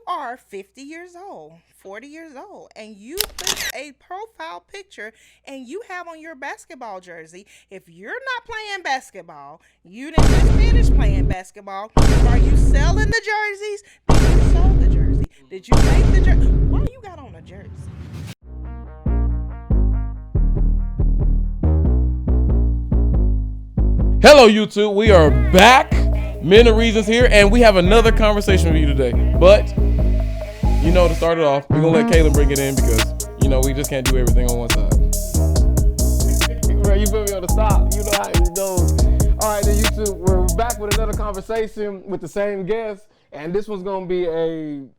are 50 years old, 40 years old, and you put a profile picture and you have on your basketball jersey, if you're not playing basketball, you didn't just finish playing basketball, are you selling the jerseys? Did you sell the jersey? Did you make the jersey? Why you got on a jersey? Hello, YouTube. We are back. Men of Reasons here, and we have another conversation with you today. But, to start it off, we're going to let Kaylin bring it in because, we just can't do everything on one side. Bro, you put me on the stop. You know how it goes. All right, then, YouTube, we're back with another conversation with the same guest, and this one's going to be A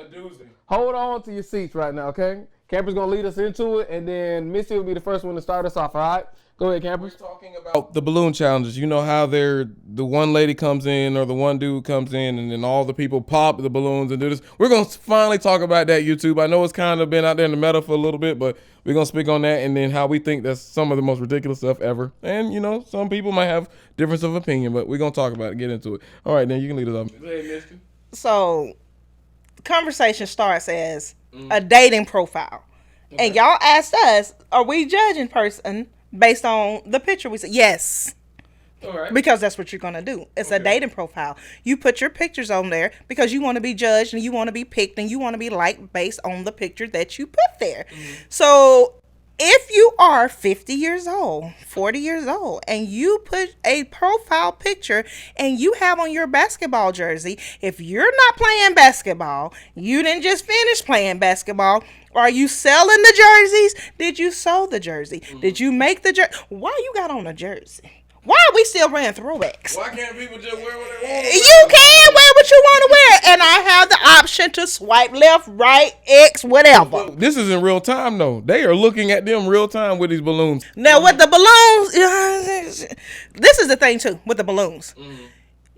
doozy. hold on to your seats right now, okay? Camper's going to lead us into it, and then Missy will be the first one to start us off, all right? Go ahead, Camper. We're talking about the balloon challenges. You know how the one lady comes in or the one dude comes in and then all the people pop the balloons and do this. We're going to finally talk about that, YouTube. I know it's kind of been out there in the meta for a little bit, but we're going to speak on that and then how we think that's some of the most ridiculous stuff ever. And, some people might have difference of opinion, but we're going to talk about it, get into it. All right, then you can lead us off. Hey, mister. So, conversation starts as a dating profile. Okay. And y'all asked us, are we judging person based on the picture we see? Yes. All right. Because that's what you're going to do. It's a dating profile. You put your pictures on there because you want to be judged and you want to be picked and you want to be liked based on the picture that you put there. Mm-hmm. So if you are 50 years old, 40 years old, and you put a profile picture and you have on your basketball jersey, if you're not playing basketball, you didn't just finish playing basketball, are you selling the jerseys? Did you sew the jersey? Mm-hmm. Did you make the jersey? Why you got on a jersey? Why are we still wearing throwbacks? Why can't people just wear what they want? You can wear what you want to wear. And I have the option to swipe left, right, X, whatever. This is in real time, though. They are looking at them real time with these balloons. Now, with the balloons, this is the thing, too, with the balloons. Mm-hmm.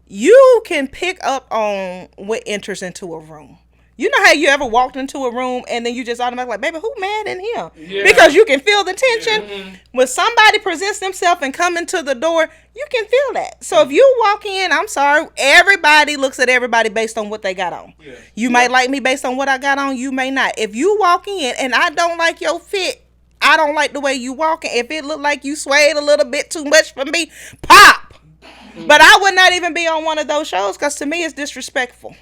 You can pick up on what enters into a room. You know how you ever walked into a room and then you just automatically like, baby, who mad in here? Yeah. Because you can feel the tension. Yeah. Mm-hmm. When somebody presents themselves and come into the door, you can feel that. So if you walk in, I'm sorry, everybody looks at everybody based on what they got on. Yeah. You might like me based on what I got on. You may not. If you walk in and I don't like your fit, I don't like the way you walking. If it look like you swayed a little bit too much for me, pop. Mm-hmm. But I would not even be on one of those shows because to me it's disrespectful.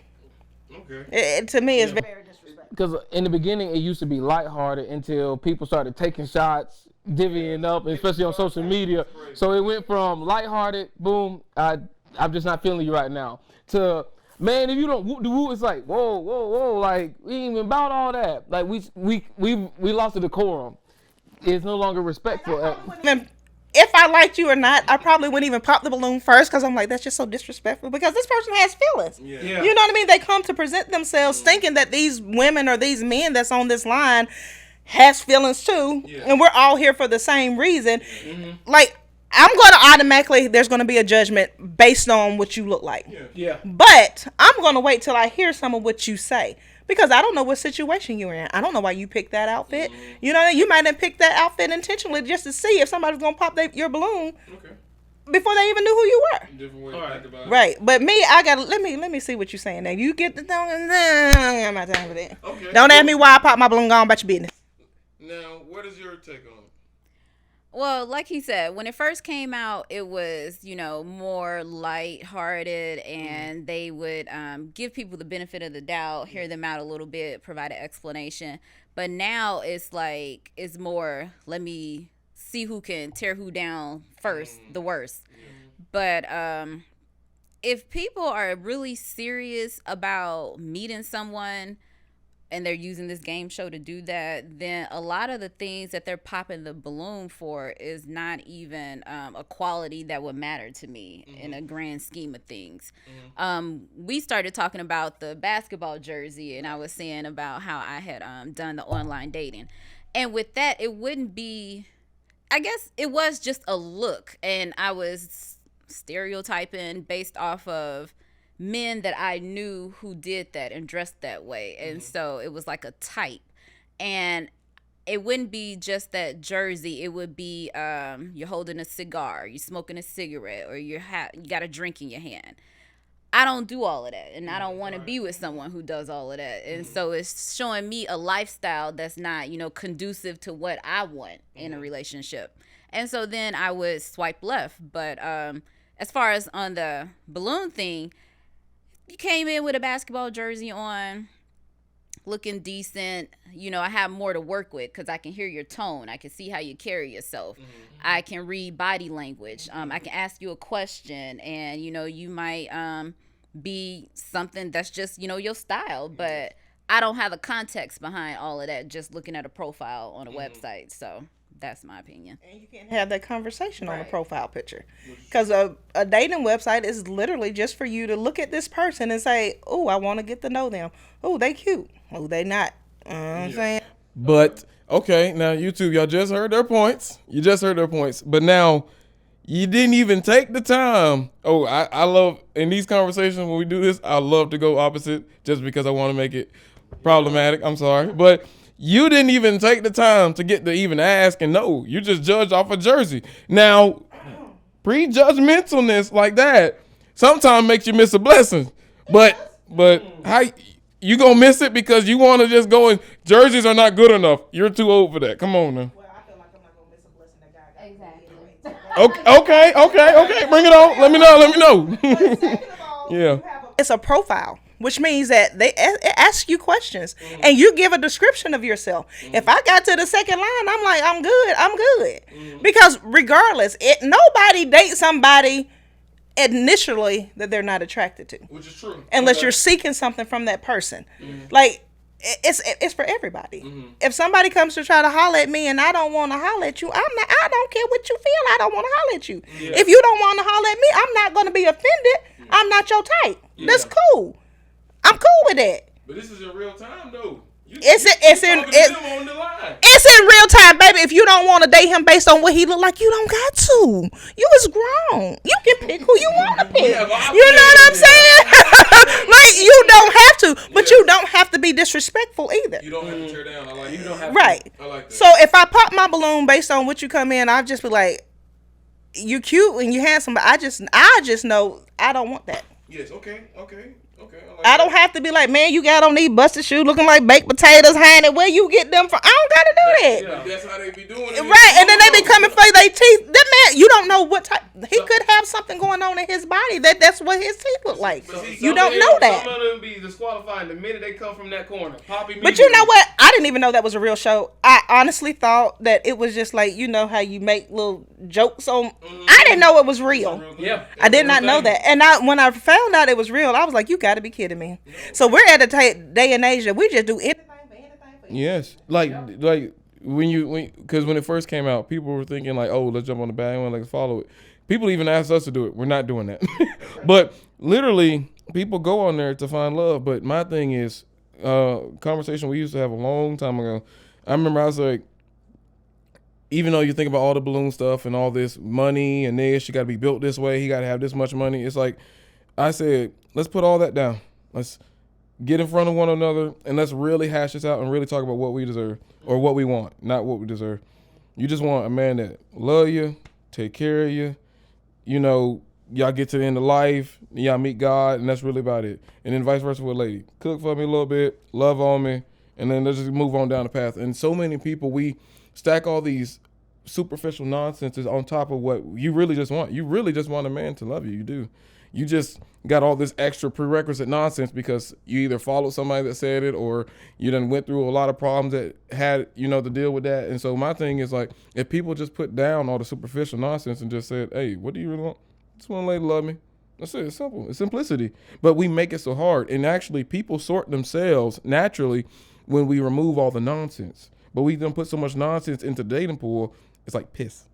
Okay. To me, it's very disrespectful. Because in the beginning, it used to be lighthearted until people started taking shots, divvying up, especially on social media. So it went from lighthearted, boom, I'm just not feeling you right now, to, man, if you don't whoop the whoop, it's like, whoa, like, we ain't even about all that. Like, we lost the decorum. It's no longer respectful. If I liked you or not, I probably wouldn't even pop the balloon first because I'm like, that's just so disrespectful because this person has feelings. Yeah. You know what I mean? They come to present themselves thinking that these women or these men that's on this line has feelings too. Yeah. And we're all here for the same reason. Mm-hmm. Like, I'm going to automatically, there's going to be a judgment based on what you look like. Yeah. But I'm going to wait till I hear some of what you say. Because I don't know what situation you're in. I don't know why you picked that outfit. Mm-hmm. You know, you might have picked that outfit intentionally just to see if somebody's going to pop your balloon before they even knew who you were. Different way to think about it. Right. But me, I got to, let me see what you're saying now. You get the thing, I'm not time for that. Okay. Don't ask me why I popped my balloon, go on about your business. Now, what is your take on it? Well, like he said, when it first came out, it was, more lighthearted, and they would give people the benefit of the doubt, hear them out a little bit, provide an explanation. But now it's like, it's more, let me see who can tear who down first, the worst. But if people are really serious about meeting someone, and they're using this game show to do that, then a lot of the things that they're popping the balloon for is not even a quality that would matter to me in a grand scheme of things. We started talking about the basketball jersey, and I was saying about how I had done the online dating. And with that, it wouldn't be, I guess it was just a look, and I was stereotyping based off of men that I knew who did that and dressed that way. And so it was like a type. And it wouldn't be just that jersey. It would be you're holding a cigar, you're smoking a cigarette, or you got a drink in your hand. I don't do all of that, and I don't want to be with someone who does all of that. And so it's showing me a lifestyle that's not, conducive to what I want in a relationship. And so then I would swipe left. But as far as on the balloon thing, you came in with a basketball jersey on, looking decent. I have more to work with because I can hear your tone. I can see how you carry yourself. I can read body language. I can ask you a question, and you might be something that's just your style, but I don't have a context behind all of that just looking at a profile on a website. So that's my opinion. And you can't have that conversation on a profile picture, because a dating website is literally just for you to look at this person and say, oh, I want to get to know them. Oh, they cute. Oh, they not. You know what I'm saying? But okay, now YouTube, y'all just heard their points. You just heard their points. But now you didn't even take the time. Oh, I love, in these conversations when we do this, I love to go opposite just because I want to make it problematic. I'm sorry. But you didn't even take the time to get to even ask and know. You just judged off a jersey. Now, prejudgmentalness like that sometimes makes you miss a blessing. But how you gonna miss it because you want to just go and jerseys are not good enough? You're too old for that. Come on now. Well, I feel like I'm not going to miss a blessing that God got. Exactly. Okay. Bring it on. Let me know. But second of all, Yeah. it's a profile, which means that they ask you questions and you give a description of yourself. If I got to the second line, I'm like, I'm good. Because regardless, nobody dates somebody initially that they're not attracted to, Which is true. unless you're seeking something from that person. Like, it's for everybody. If somebody comes to try to holler at me and I don't want to holler at you, I don't care what you feel. I don't want to holler at you. Yeah. If you don't want to holler at me, I'm not going to be offended. I'm not your type. That's cool. I'm cool with that. But this is in real time though. It's on the line. It's in real time, baby. If you don't want to date him based on what he look like, you don't got to. You is grown. You can pick who you want to pick. You know what I'm saying? Like, you don't have to, but you don't have to be disrespectful either. You don't have to tear down. You don't have Right. to. I like that. So if I pop my balloon based on what you come in, I'll just be like, you cute and you handsome, but I just know I don't want that. Yes. Okay. I don't have to be like, man, you got on these busted shoes looking like baked potatoes, honey. Where you get them from? I don't gotta do that. Yeah, that's how they be doing it. Right, and then they be coming for their teeth. That man, you don't know what type. He could have something going on in his body that's what his teeth look like. You don't know that. Some of them be disqualified the minute they come from that corner. But you know what? I didn't even know that was a real show. I honestly thought that it was just like, how you make little jokes on. I didn't know it was real. Yeah, I did not know that. And when I found out it was real, I was like, you got to be kidding me. So we're at a day and age that we just do anything for anything. Yes, like because when it first came out, people were thinking like, oh, let's jump on the bandwagon, let's follow it. People even asked us to do it. We're not doing that. But literally, people go on there to find love. But my thing is, conversation we used to have a long time ago. I remember I was like, even though you think about all the balloon stuff and all this money and this, you got to be built this way, he got to have this much money. It's like, I said, let's put all that down. Let's get in front of one another and let's really hash this out and really talk about what we deserve or what we want, not what we deserve. You just want a man that love you, take care of you, y'all get to the end of life, y'all meet God, and that's really about it. And then vice versa with a lady. Cook for me a little bit, love on me, and then let's just move on down the path. And so many people, we stack all these superficial nonsenses on top of what you really just want. You really just want a man to love you. You do. You just got all this extra prerequisite nonsense because you either followed somebody that said it or you done went through a lot of problems that had, to deal with that. And so my thing is like, if people just put down all the superficial nonsense and just said, hey, what do you really want? Just want a lady to love me. That's it. It's simple. It's simplicity. But we make it so hard. And actually, people sort themselves naturally when we remove all the nonsense. But we done put so much nonsense into the dating pool, it's like piss.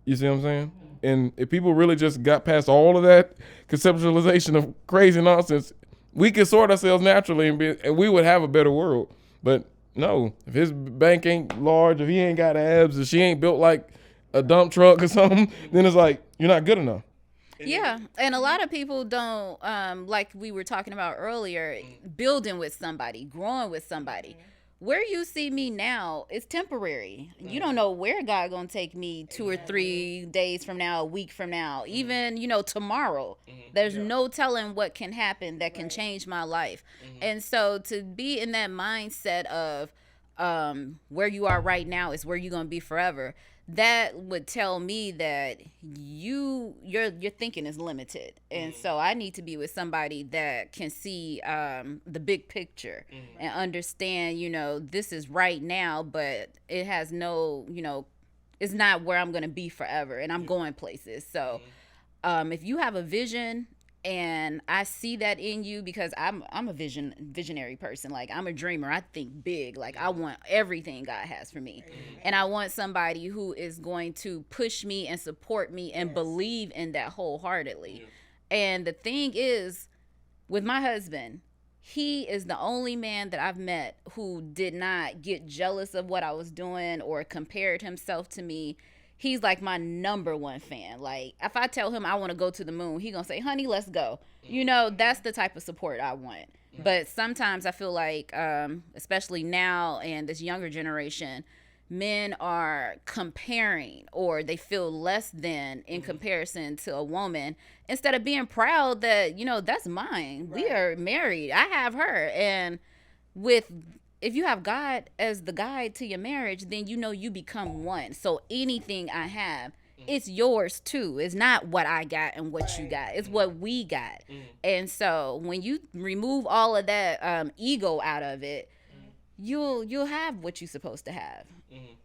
You see what I'm saying? And if people really just got past all of that conceptualization of crazy nonsense, we could sort ourselves naturally and we would have a better world. But no, if his bank ain't large, if he ain't got abs, if she ain't built like a dump truck or something, then it's like, you're not good enough. Yeah, and a lot of people don't, like we were talking about earlier, building with somebody, growing with somebody. where you see me now is temporary. You don't know where God gonna take me 2 or 3 days from now, a week from now, even tomorrow. There's no telling what can happen that can change my life. And so to be in that mindset of where you are right now is where you're gonna be forever, that would tell me that your thinking is limited. And so I need to be with somebody that can see the big picture and understand, this is right now, but it has no, it's not where I'm gonna be forever, and I'm going places. So if you have a vision, and I see that in you, because I'm a visionary person. Like, I'm a dreamer. I think big. Like, I want everything God has for me. And I want somebody who is going to push me and support me and believe in that wholeheartedly. And the thing is, with my husband, he is the only man that I've met who did not get jealous of what I was doing or compared himself to me. He's like my number one fan. Like, if I tell him I want to go to the moon, he gonna say, honey, let's go. That's the type of support I want. But sometimes I feel like, especially now and this younger generation, men are comparing, or they feel less than in comparison to a woman, instead of being proud that, that's mine. Right. We are married. I have her. And if you have God as the guide to your marriage, then you become one. So anything I have, it's yours too. It's not what I got and what you got. It's what we got. And so when you remove all of that ego out of it, you'll have what you're supposed to have.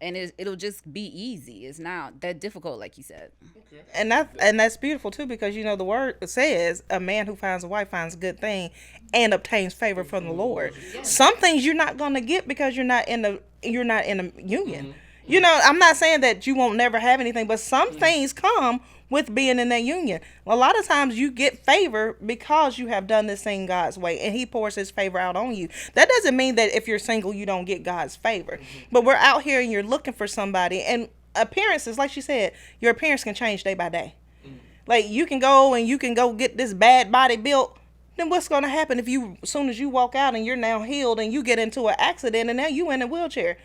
And it'll just be easy. It's not that difficult, like you said. Okay. And that's beautiful too, because the word says a man who finds a wife finds a good thing and obtains favor from the Lord. Some things you're not gonna get because you're not in a union. I'm not saying that you won't never have anything, but some things come with being in that union. A lot of times you get favor because you have done this thing God's way, and he pours his favor out on you. That doesn't mean that if you're single, you don't get God's favor. But we're out here and you're looking for somebody, and appearances, like she said, your appearance can change day by day. Like, you can go get this bad body built. Then what's going to happen if as soon as you walk out and you're now healed and you get into an accident and now you in a wheelchair?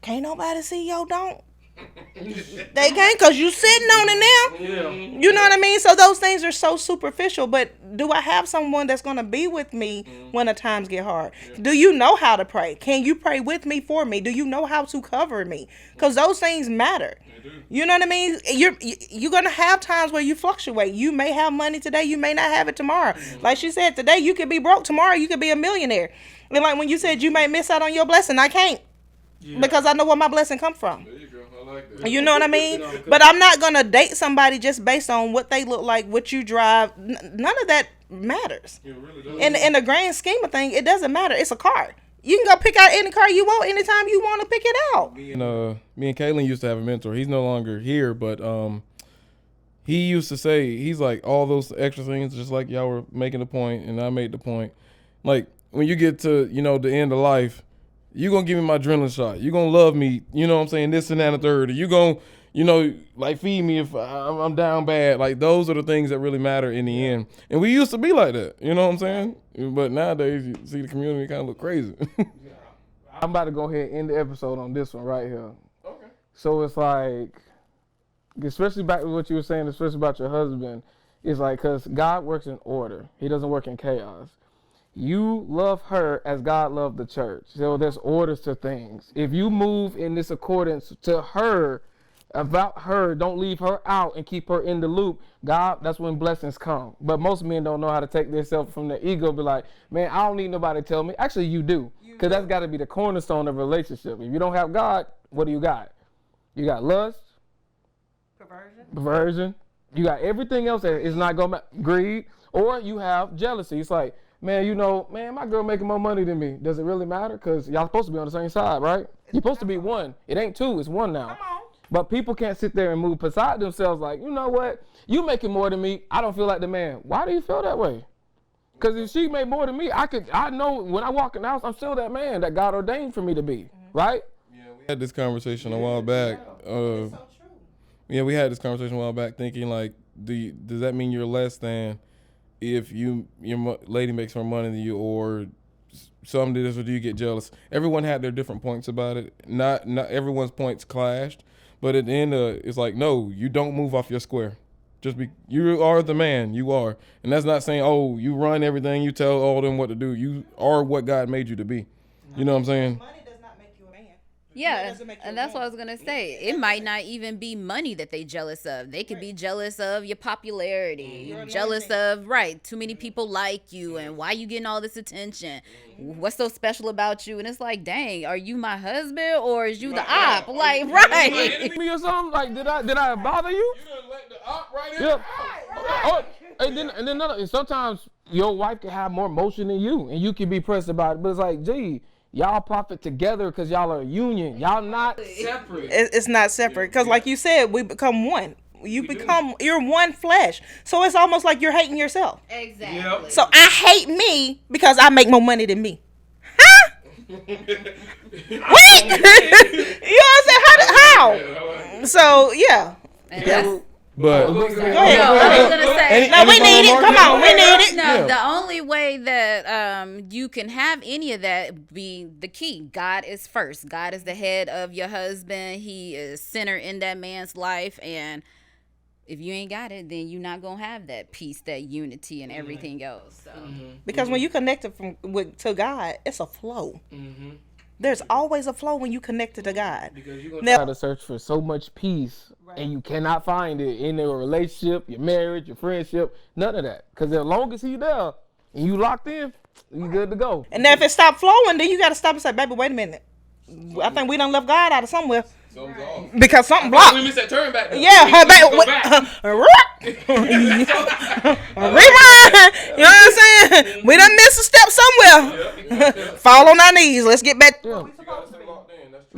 Can't nobody see your don't. They can't, because you sitting on it now. You know what I mean? So those things are so superficial. But do I have someone that's going to be with me when the times get hard? Do you know how to pray? Can you pray with me, for me? Do you know how to cover me? Because those things matter. You know what I mean? You're going to have times where you fluctuate. You may have money today. You may not have it tomorrow. Like she said, today you could be broke. Tomorrow you could be a millionaire. And like when you said you may miss out on your blessing, I can't. Because I know where my blessing come from. There you go. I like that. You know what I mean? But I'm not going to date somebody just based on what they look like, what you drive. None of that matters. It really doesn't. In the grand scheme of things, it doesn't matter. It's a car. You can go pick out any car you want anytime you want to pick it out. Me and Kaylin used to have a mentor. He's no longer here, but he used to say, he's like, all those extra things, just like y'all were making the point and I made the point. Like, when you get to, the end of life, you gonna give me my adrenaline shot. You gonna love me, you know what I'm saying, this and that and the third. You gonna, like, feed me if I'm down bad. Like, those are the things that really matter in the end. And we used to be like that, you know what I'm saying? But nowadays, you see the community kind of look crazy. I'm about to go ahead and end the episode on this one right here. Okay. So it's like, especially back to what you were saying, especially about your husband, it's like, because God works in order. He doesn't work in chaos. You love her as God loved the church. So there's orders to things. If you move in this accordance to her, about her, don't leave her out and keep her in the loop, God, that's when blessings come. But most men don't know how to take themselves from their ego, be like, man, I don't need nobody to tell me. Actually, you do. Because that's got to be the cornerstone of a relationship. If you don't have God, what do you got? You got lust. Perversion. You got everything else that is not going to greed. Or you have jealousy. It's like, man, my girl making more money than me. Does it really matter? Because y'all supposed to be on the same side, right? You're supposed to be one. It ain't two, it's one now. Come on. But people can't sit there and move beside themselves like, you know what? You making more than me. I don't feel like the man. Why do you feel that way? Because if she made more than me, I know when I walk in the house, I'm still that man that God ordained for me to be, right? Yeah, we had this conversation a while back. It's so true. Yeah, we had this conversation a while back thinking like, does that mean you're less than if your lady makes more money than you, or some did this or do you get jealous? Everyone had their different points about it. Not everyone's points clashed, but at the end it's like, no, you don't move off your square. You are the man, you are. And that's not saying, oh, you run everything, you tell all them what to do. You are what God made you to be. You know what I'm saying? Money does not make you a man. Yeah, and that's what I was gonna say. It might not even be money that they jealous of. They could be jealous of your popularity, jealous of too many people like you, and why you getting all this attention. What's so special about you? And it's like, dang, are you my husband or is you the op? Like, Me or something? Like, did I bother you? You done let the op right in. Yep. Oh, and then sometimes your wife can have more emotion than you, and you can be pressed about it. But it's like, gee, y'all profit together because y'all are a union. Y'all not separate. It's not separate because, like you said, we become one. You're one flesh. So it's almost like you're hating yourself. Exactly. Yep. So I hate me because I make more money than me. Huh? Wait. You know what I'm saying? How? So yeah. But Go ahead. I was gonna say. No, we need it. Come on, we need it. No, the only way that you can have any of that be the key. God is first. God is the head of your husband. He is center in that man's life, and if you ain't got it, then you're not gonna have that peace, that unity, and everything else. So. Because when you connected to God, it's a flow. There's always a flow when you connected to God. Because you're gonna try to search for so much peace, and you cannot find it in your relationship, your marriage, your friendship, none of that. Because as long as he's there and you locked in, you good to go. And then if it stopped flowing, then you got to stop and say, baby, wait a minute. I think we done left God out of somewhere. Because something blocked. we missed that turn back. Yeah, rewind. You know what I'm saying? We done missed a step somewhere. Fall on our knees. Let's get back.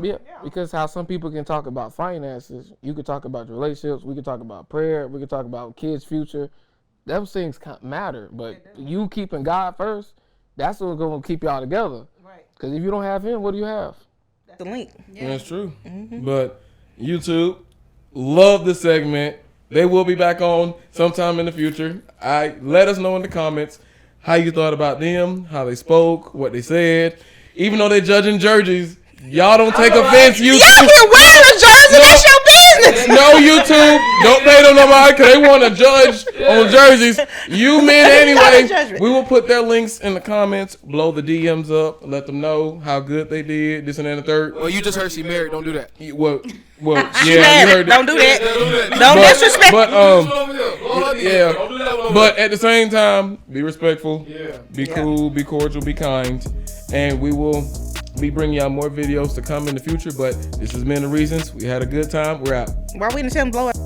Yeah, because how some people can talk about finances, you could talk about relationships, we could talk about prayer, we could talk about kids' future. Those things matter, but you keeping God first, that's what's going to keep y'all together. Because if you don't have Him, what do you have? The link. Yeah, that's true. But YouTube, love the segment. They will be back on sometime in the future. Let us know in the comments how you thought about them, how they spoke, what they said. Even though they're judging jerseys, y'all don't take offense, YouTube. Y'all can wear a jersey. That's your business. No, YouTube, don't pay them no mind because they want to judge on jerseys. You men anyway. We will put their links in the comments. Blow the DMs up. Let them know how good they did. This and that and the third. Well, you just heard she married. Don't do that. Well, yeah, you heard Don't do that. Don't disrespect. But yeah. But at the same time, be respectful. Be cool. Be cordial. Be kind. And we will be bringing y'all more videos to come in the future. But this has been the reasons. We had a good time. We're out. Why we didn't tell them blow it?